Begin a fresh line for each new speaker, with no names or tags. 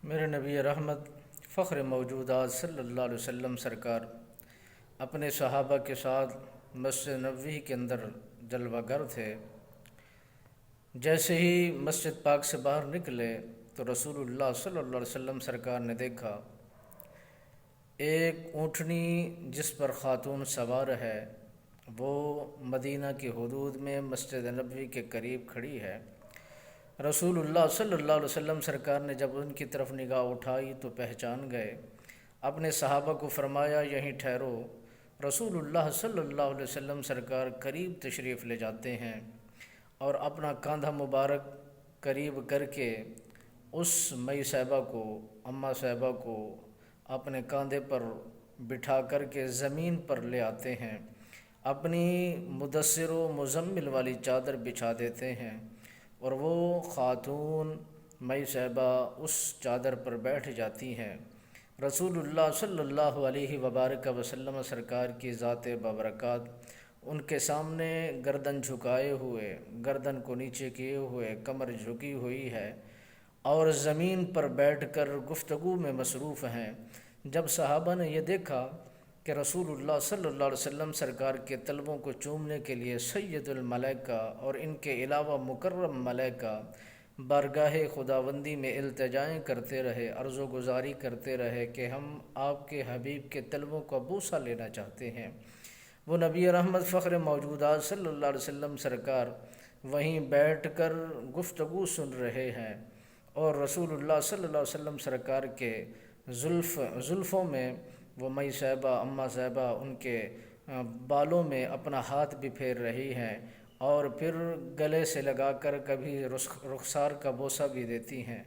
میرے نبی رحمت فخر موجودات صلی اللہ علیہ وسلم سرکار اپنے صحابہ کے ساتھ مسجد نبوی کے اندر جلوہ گر تھے۔ جیسے ہی مسجد پاک سے باہر نکلے تو رسول اللہ صلی اللہ علیہ وسلم سرکار نے دیکھا ایک اونٹنی جس پر خاتون سوار ہے وہ مدینہ کی حدود میں مسجد نبوی کے قریب کھڑی ہے۔ رسول اللہ صلی اللہ علیہ وسلم سرکار نے جب ان کی طرف نگاہ اٹھائی تو پہچان گئے، اپنے صحابہ کو فرمایا یہیں ٹھہرو۔ رسول اللہ صلی اللہ علیہ وسلم سرکار قریب تشریف لے جاتے ہیں اور اپنا کاندھا مبارک قریب کر کے اس مئی صاحبہ کو، اماں صاحبہ کو اپنے کاندھے پر بٹھا کر کے زمین پر لے آتے ہیں، اپنی مدثر و مزمل والی چادر بچھا دیتے ہیں اور وہ خاتون مئی صاحبہ اس چادر پر بیٹھ جاتی ہیں۔ رسول اللہ صلی اللہ علیہ وبارک وسلم سرکار کی ذات بابرکات ان کے سامنے گردن جھکائے ہوئے، گردن کو نیچے کیے ہوئے، کمر جھکی ہوئی ہے اور زمین پر بیٹھ کر گفتگو میں مصروف ہیں۔ جب صحابہ نے یہ دیکھا کہ رسول اللہ صلی اللہ علیہ وسلم سرکار کے طلبوں کو چومنے کے لیے سید الملائکہ اور ان کے علاوہ مکرم ملائکہ بارگاہ خداوندی میں التجائیں کرتے رہے، عرض و گزاری کرتے رہے کہ ہم آپ کے حبیب کے طلبوں کا بوسہ لینا چاہتے ہیں، وہ نبی رحمت فخر موجودات صلی اللہ علیہ وسلم سرکار وہیں بیٹھ کر گفتگو سن رہے ہیں اور رسول اللہ صلی اللہ علیہ وسلم سرکار کے زلفوں میں وہ مئی صاحبہ، اماں صاحبہ ان کے بالوں میں اپنا ہاتھ بھی پھیر رہی ہیں اور پھر گلے سے لگا کر کبھی رخسار کا بوسہ بھی دیتی ہیں۔